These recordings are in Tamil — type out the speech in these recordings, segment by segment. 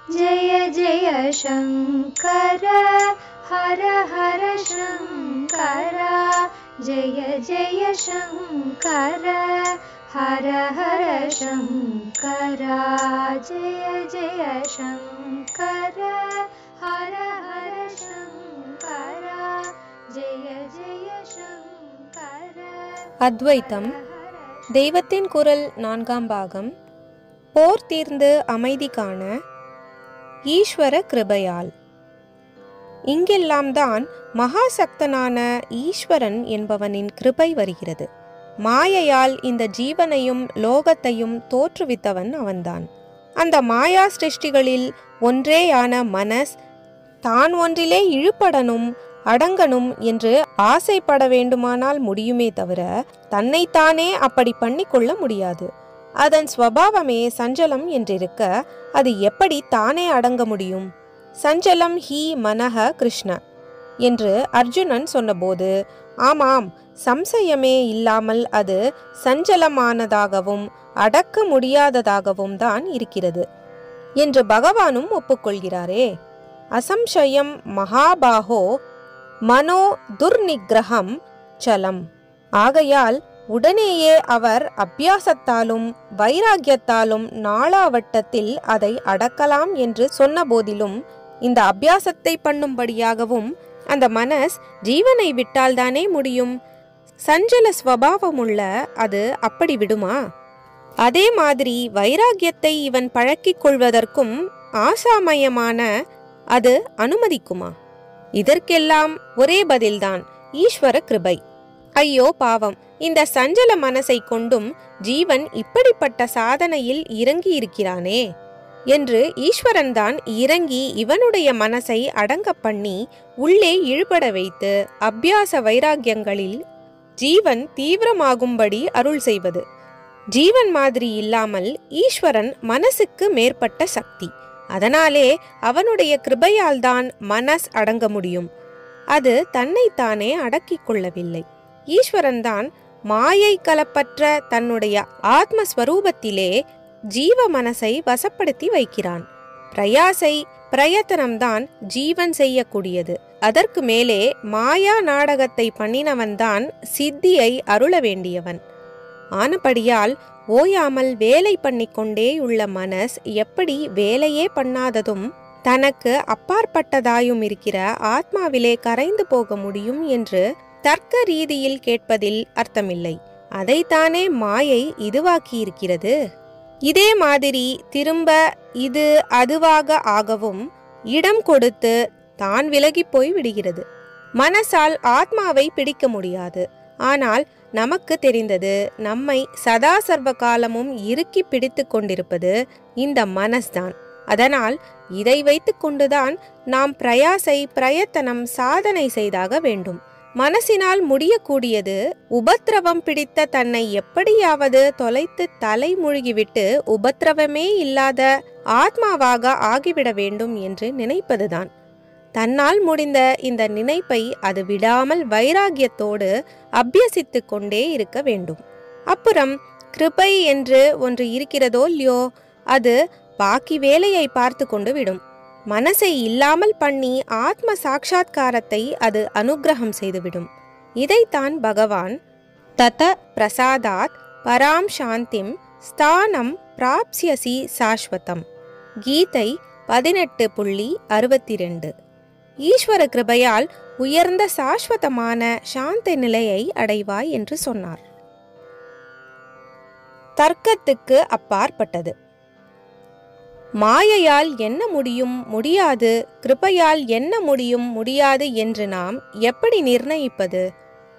जय जय शङ्कर हर हर शङ्कर जय जय शङ्कर हर हर शङ्कर जय जय शङ्कर हर हर शङ्कर जय जय शङ्कर. அத்வைத்தம் தெய்வத்தின் குரல் 4ஆம் பாகம். போர் தீர்ந்து அமைதி காண ஈஸ்வர கிருபையால். இங்கெல்லாம் தான் மகாசக்தனான ஈஸ்வரன் என்பவனின் கிருபை வருகிறது. மாயையால் இந்த ஜீவனையும் லோகத்தையும் தோற்றுவித்தவன் அவன்தான். அந்த மாயா சிருஷ்டிகளில் ஒன்றேயான மனஸ் தான் ஒன்றிலே இழுபடணும் அடங்கணும் என்று ஆசைப்பட வேண்டுமானால் முடியுமே தவிர தன்னைத்தானே அப்படி பண்ணிக்கொள்ள முடியாது. அதன் ஸ்வபாவமே சஞ்சலம் என்றிருக்க அது எப்படி தானே அடங்க முடியும்? சஞ்சலம் ஹி மனஹ கிருஷ்ண என்று அர்ஜுனன் சொன்னபோது, ஆமாம், சம்சயமே இல்லாமல் அது சஞ்சலமானதாகவும் அடக்க முடியாததாகவும் தான் இருக்கிறது என்று பகவானும் ஒப்புக்கொள்கிறாரே. அசம்சயம் மகாபாகோ மனோ துர்நிகிரகம் சலம். ஆகையால் உடனேயே அவர் அபியாசத்தாலும் வைராகியத்தாலும் நாளாவட்டத்தில் அதை அடக்கலாம் என்று சொன்ன போதிலும் இந்த அபியாசத்தை பண்ணும்படியாகவும் அந்த மனஸ் ஜீவனை விட்டால்தானே முடியும். சஞ்சல ஸ்வபாவமுள்ள அது அப்படி விடுமா? அதே மாதிரி வைராகியத்தை இவன் பழக்கிக் கொள்வதற்கும் ஆசாமயமான அது அனுமதிக்குமா? இதற்கெல்லாம் ஒரே பதில்தான், ஈஸ்வர கிருபை. ஐயோ பாவம், இந்த சஞ்சல மனசை கொண்டும் ஜீவன் இப்படிப்பட்ட சாதனையில் இறங்கி இருக்கிறானே என்று ஈஸ்வரன் தான் இறங்கி இவனுடைய மனசை அடங்க பண்ணி உள்ளே இழுபட வைத்து அபியாச வைராகியங்களில் ஜீவன் தீவிரமாகும்படி அருள் செய்வது. ஜீவன் மாதிரி இல்லாமல் ஈஸ்வரன் மனசுக்கு மேற்பட்ட சக்தி. அதனாலே அவனுடைய கிருபையால் தான் மனஸ் அடங்க முடியும். அது தன்னைத்தானே அடக்கிக் கொள்ளவில்லை. ஈஸ்வரன் தான் மாயை கலப்பற்ற தன்னுடைய ஆத்மஸ்வரூபத்திலே ஜீவ மனசை வசப்படுத்தி வைக்கிறான். பிரயாசை பிரயத்தனம்தான் ஜீவன் செய்யக்கூடியது. அதற்கு மேலே மாயா நாடகத்தை பண்ணினவன்தான் சித்தியை அருள வேண்டியவன். ஆனபடியால் ஓயாமல் வேலை பண்ணிக்கொண்டே உள்ள மனஸ் எப்படி வேலையே பண்ணாததும் தனக்கு அப்பாற்பட்டதாயும் இருக்கிற ஆத்மாவிலே கரைந்து போக முடியும் என்று தர்க்க ரீதியில் கேட்பதில் அர்த்தமில்லை. அதைத்தானே மாயை இதுவாக்கி இருக்கிறது. இதே மாதிரி திரும்ப இது அதுவாக ஆகவும் இடம் கொடுத்து தான் விலகி போய் விடுகிறது. மனசால் ஆத்மாவை பிடிக்க முடியாது. ஆனால் நமக்கு தெரிந்தது, நம்மை சதா சர்வ காலமும் இறுக்கி பிடித்து கொண்டிருப்பது இந்த மனஸ்தான். அதனால் இதை வைத்து கொண்டுதான் நாம் பிரயத்தனம் சாதனை செய்தாக வேண்டும். மனசினால் முடியக்கூடியது உபத்திரவம் பிடித்த தன்னை எப்படியாவது தொலைத்து தலை மூழ்கிவிட்டு உபத்திரவமே இல்லாத ஆத்மாவாக ஆகிவிட வேண்டும் என்று நினைப்பதுதான். தன்னால் முடிந்த இந்த நினைப்பை அது விடாமல் வைராகியத்தோடு அபியசித்து கொண்டே இருக்க வேண்டும். அப்புறம் கிருபை என்று ஒன்று இருக்கிறதோ இல்லையோ, அது பாக்கி வேலையை பார்த்து கொண்டு விடும். மனசை இல்லாமல் பண்ணி ஆத்ம சாட்சா்காரத்தை அது அனுகிரகம் செய்துவிடும். இதைத்தான் பகவான் தத பிரசாதாத் பராம் சாந்திம் ஸ்தானம் பிராப்ஸ்யசி சாஸ்வதம் கீதை 18.62 ஈஸ்வர கிருபையால் உயர்ந்த சாஸ்வதமான சாந்த நிலையை அடைவாய் என்று சொன்னார். தர்க்கத்துக்கு அப்பாற்பட்டது. மாயையால் என்ன முடியும் முடியாது, கிருபையால் என்ன முடியும் முடியாது என்று நாம் எப்படி நிர்ணயிப்பது?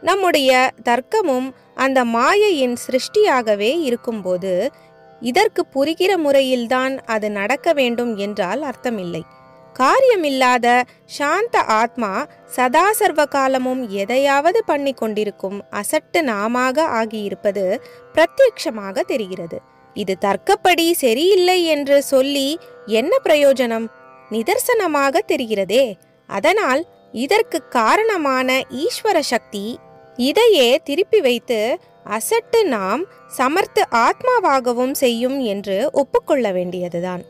நம்முடைய தர்க்கமும் அந்த மாயையின் சிருஷ்டியாகவே இருக்கும்போது இதற்கு புரிகிற முறையில்தான் அது நடக்க வேண்டும் என்றால் அர்த்தமில்லை. காரியமில்லாத சாந்த ஆத்மா சதா சர்வ காலமும் எதையாவது பண்ணி கொண்டிருக்கும் அசட்டு நாமாக ஆகியிருப்பது பிரத்யட்சமாக தெரிகிறது. இது தர்க்கப்படி சரியில்லை என்று சொல்லி என்ன பிரயோஜனம்? நிதர்சனமாக தெரிகிறதே. அதனால் இதற்கு காரணமான ஈஸ்வர சக்தி இதையே திருப்பி வைத்து அசட்டு நாம் சமர்த்த ஆத்மாவாகவும் செய்யும் என்று ஒப்புக்கொள்ள வேண்டியதுதான்.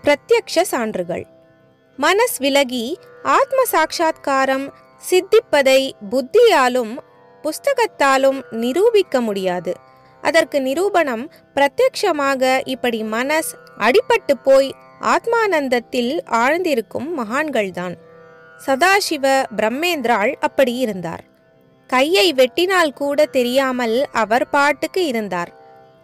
பிரத்யக்ஷ சான்றுகள். மனஸ் விலகி ஆத்ம சாட்சா்காரம் சித்திப்பதை புத்தியாலும் புஸ்தகத்தாலும் நிரூபிக்க முடியாது. அதற்கு நிரூபணம் பிரத்யக்ஷமாக இப்படி மனஸ் அடிபட்டு போய் ஆத்மானந்தத்தில் ஆழ்ந்திருக்கும் மகான்கள்தான். சதாசிவ பிரம்மேந்திராள் அப்படி இருந்தார். கையை வெட்டினால் கூட தெரியாமல் அவர் பாட்டுக்கு இருந்தார்.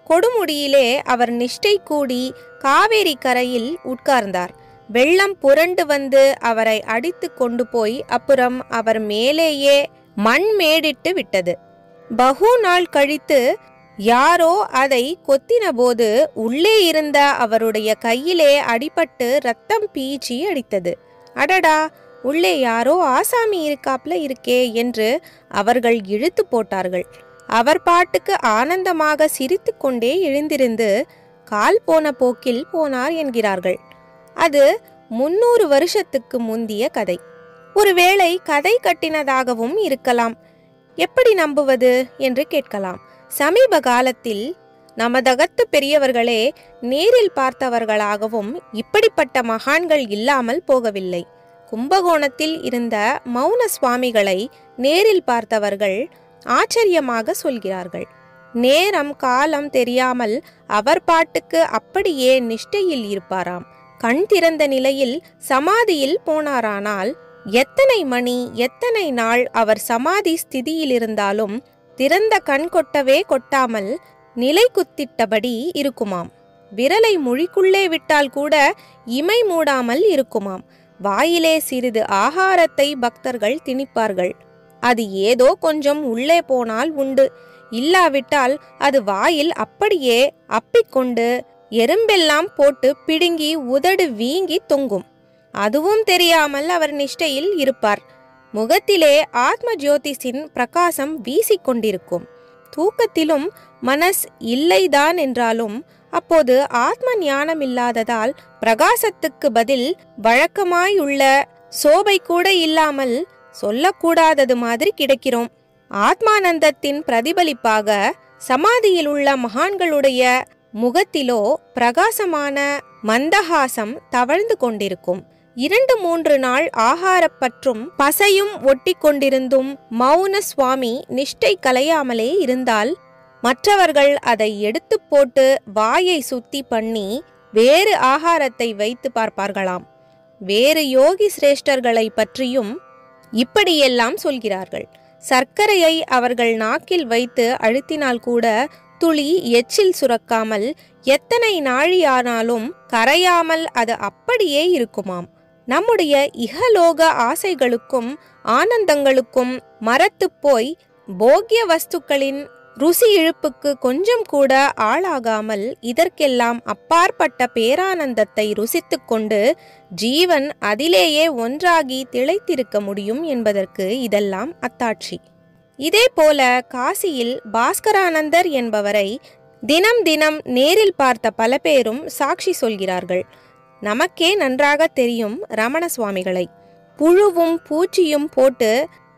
கொடுமுடியிலே அவர் நிஷ்டை கூடி காவேரி கரையில் உட்கார்ந்தார். வெள்ளம் புரண்டு வந்து அவரை அடித்து கொண்டு போய் அப்புறம் அவர் மேலேயே மண் மேடிட்டு விட்டது. பகு நாள் கழித்து யாரோ அதை கொத்தின போது உள்ளே இருந்த அவருடைய கையிலே அடிபட்டு ரத்தம் பீச்சி அடித்தது. அடடா, உள்ளே யாரோ ஆசாமி இருக்காப்ல இருக்கே என்று அவர்கள் இழுத்து போட்டார்கள். அவர் பாட்டுக்கு ஆனந்தமாக சிரித்து கொண்டே எழுந்திருந்து கால் போன போக்கில் போனார் என்கிறார்கள். அது 300 வருஷத்துக்கு முந்திய கதை. ஒருவேளை கதை கட்டினதாகவும் இருக்கலாம். எப்படி நம்புவது என்று கேட்கலாம். சமீப காலத்தில் நமதகத்து பெரியவர்களே நேரில் பார்த்தவர்களாகவும் இப்படிப்பட்ட மகான்கள் இல்லாமல் போகவில்லை. கும்பகோணத்தில் இருந்த மௌன சுவாமிகளை நேரில் பார்த்தவர்கள் ஆச்சரியமாக சொல்கிறார்கள். நேரம் காலம் தெரியாமல் அவர் பாட்டுக்கு அப்படியே நிஷ்டையில் இருப்பாராம். கண் திறந்த நிலையில் சமாதியில் போனாரானால் எத்தனை மணி எத்தனை நாள் அவர் சமாதி ஸ்திதியில் இருந்தாலும் திறந்த கண் கொட்டவே கொட்டாமல் நிலை குத்திட்டபடி இருக்குமாம். விரலை மொழிக்குள்ளே விட்டால் கூட இமை மூடாமல் இருக்குமாம். வாயிலே சிறிது ஆகாரத்தை பக்தர்கள் திணிப்பார்கள். அது ஏதோ கொஞ்சம் உள்ளே போனால் உண்டு, இல்லாவிட்டால் அது வாயில் அப்படியே அப்பிக்கொண்டு எறும்பெல்லாம் போட்டு பிடுங்கி உதடு வீங்கி தொங்கும். அதுவும் தெரியாமல் அவர் நிஷ்டையில் இருப்பார். முகத்திலே ஆத்ம ஜோதிஷின் பிரகாசம் வீசிக்கொண்டிருக்கும். தூக்கத்திலும் மனஸ் இல்லைதான் என்றாலும் அப்போது ஆத்ம ஞானம் இல்லாததால் பிரகாசத்துக்கு பதில் வழக்கமாயுள்ள சோபை கூட இல்லாமல் சொல்லக்கூடாதது மாதிரி கிடக்கிறோம். ஆத்மானந்தத்தின் பிரதிபலிப்பாக சமாதியில் உள்ள மகான்களுடைய முகத்திலோ பிரகாசமான மந்தஹாசம் தவழ்ந்து கொண்டிருக்கும். 2-3 நாள் ஆகாரப்பற்றும் பசையும் ஒட்டி கொண்டிருந்தும் மௌன சுவாமி நிஷ்டை கலையாமலே இருந்தால் மற்றவர்கள் அதை எடுத்து போட்டு வாயை சுத்தி பண்ணி வேறு ஆகாரத்தை வைத்து பார்ப்பார்களாம். வேறு யோகி சிரேஷ்டர்களை பற்றியும் இப்படியெல்லாம் சொல்கிறார்கள். சர்க்கரையை அவர்கள் நாக்கில் வைத்து அழுத்தினால் கூட துளி எச்சில் சுரக்காமல் எத்தனை நாழியானாலும் கரையாமல் அது அப்படியே இருக்குமாம். நம்முடைய இகலோக ஆசைகளுக்கும் ஆனந்தங்களுக்கும் மரத்து போய் போக்கிய வஸ்துக்களின் ருசி இழுப்புக்கு கொஞ்சம் கூட ஆளாகாமல் இதற்கெல்லாம் அப்பாற்பட்ட பேரானந்தத்தை ருசித்து கொண்டு ஜீவன் அதிலேயே ஒன்றாகி திளைத்திருக்க முடியும் என்பதற்கு இதெல்லாம் அத்தாட்சி. இதே போல காசியில் பாஸ்கரானந்தர் என்பவரை தினம் தினம் நேரில் பார்த்த பல பேரும் சாட்சி சொல்கிறார்கள். நமக்கே நன்றாக தெரியும் ரமண சுவாமிகளை. புழுவும் பூச்சியும் போட்டு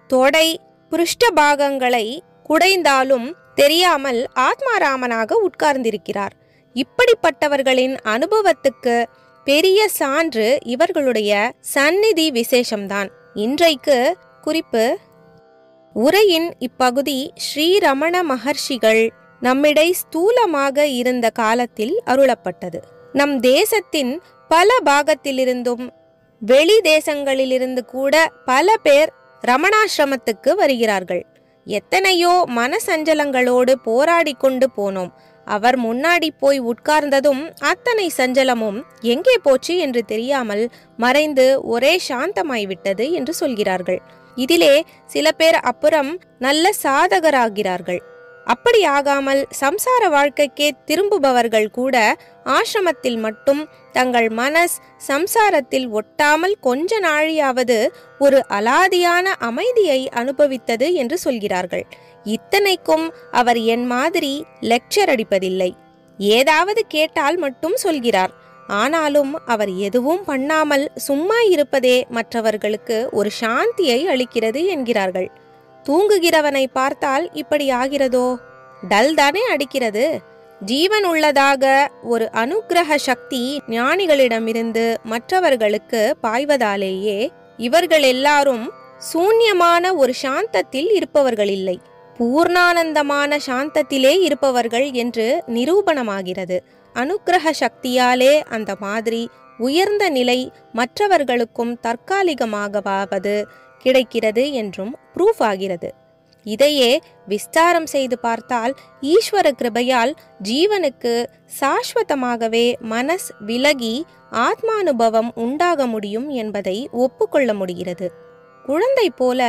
தொடை புருஷ்டபாகங்களை குடைந்தாலும் தெரியாமல் ஆத்மாராமனாக உட்கார்ந்திருக்கிறார். இப்படிப்பட்டவர்களின் அனுபவத்துக்கு பெரிய சான்று இவர்களுடைய சந்நிதி விசேஷம்தான். இன்றைக்கு குறிப்பு. உரையின் இப்பகுதி ஸ்ரீரமண மகர்ஷிகள் நம்மிடை ஸ்தூலமாக இருந்த காலத்தில் அருளப்பட்டது. நம் தேசத்தின் பல பாகத்திலிருந்தும் வெளி தேசங்களிலிருந்து கூட பல பேர் ரமணாசிரமத்துக்கு வருகிறார்கள். எத்தனையோ மனசஞ்சலங்களோடு போராடி கொண்டு போனோம். அவர் முன்னாடி போய் உட்கார்ந்ததும் அத்தனை சஞ்சலமும் எங்கே போச்சு என்று தெரியாமல் மறைந்து ஒரே சாந்தமாய்விட்டது என்று சொல்கிறார்கள். இதிலே சில பேர் அப்புறம் நல்ல சாதகராகிறார்கள். அப்படி ஆகாமல் சம்சார வாழ்க்கைக்கே திரும்புபவர்கள் கூட ஆசிரமத்தில் மட்டும் தங்கள் மனஸ் சம்சாரத்தில் ஒட்டாமல் கொஞ்ச நாழியாவது ஒரு அலாதியான அமைதியை அனுபவித்தது என்று சொல்கிறார்கள். இத்தனைக்கும் அவர் என் மாதிரி லெக்சர் அடிப்பதில்லை. ஏதாவது கேட்டால் மட்டும் சொல்கிறார். ஆனாலும் அவர் எதுவும் பண்ணாமல் சும்மா இருப்பதே மற்றவர்களுக்கு ஒரு சாந்தியை அளிக்கிறது என்கிறார்கள். தூங்குகிறவனை பார்த்தால் இப்படி ஆகிறதோ? டல் தானே அடிக்கிறது. ஜீவன் உள்ளதாக ஒரு அனுக்கிரக சக்தி ஞானிகளிடமிருந்து மற்றவர்களுக்கு பாய்வதாலேயே இவர்கள் எல்லாரும் சூன்யமான ஒரு சாந்தத்தில் இருப்பவர்கள் இல்லை, பூர்ணானந்தமான சாந்தத்திலே இருப்பவர்கள் என்று நிரூபணமாகிறது. அனுக்கிரக சக்தியாலே அந்த மாதிரி உயர்ந்த நிலை மற்றவர்களுக்கும் தற்காலிகமாகவாவது கிடைக்கிறது என்றும் ப்ரூஃப் ஆகிறது. இதையே விஸ்தாரம் செய்து பார்த்தால் ஈஸ்வர கிருபையால் ஜீவனுக்கு சாஸ்வதமாகவே மனஸ் விலகி ஆத்மானுபவம் உண்டாக முடியும் என்பதை ஒப்புக்கொள்ள முடிகிறது. குழந்தை போல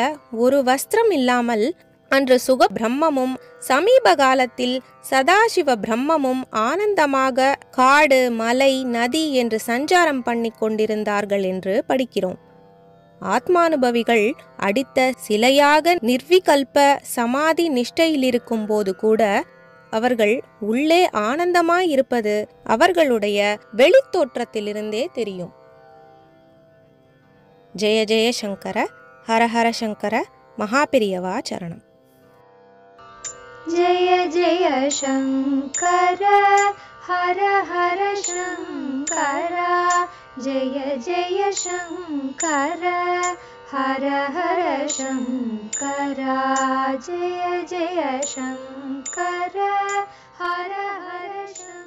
ஒரு வஸ்திரம் இல்லாமல் அன்று சுக பிரம்மமும் சமீப காலத்தில் சதாசிவ பிரம்மமும் ஆனந்தமாக காடு மலை நதி என்று சஞ்சாரம் பண்ணி கொண்டிருந்தார்கள் என்று படிக்கிறோம். ஆத்மானுபவிகள் அடித்த சிலையாக நிர்விகல்ப சமாதி நிஷ்டையில் இருக்கும் போது கூட அவர்கள் உள்ளே ஆனந்தமாயிருப்பது அவர்களுடைய வெளித்தோற்றத்திலிருந்தே தெரியும். ஜெய ஜெய சங்கர, ஹரஹர சங்கர, மகாபெரியவா சரணம். जय जय शङ्कर हर हर शङ्कर, जय जय शङ्कर हर हर शङ्कर, जय जय शङ्कर हर हर शङ्कर.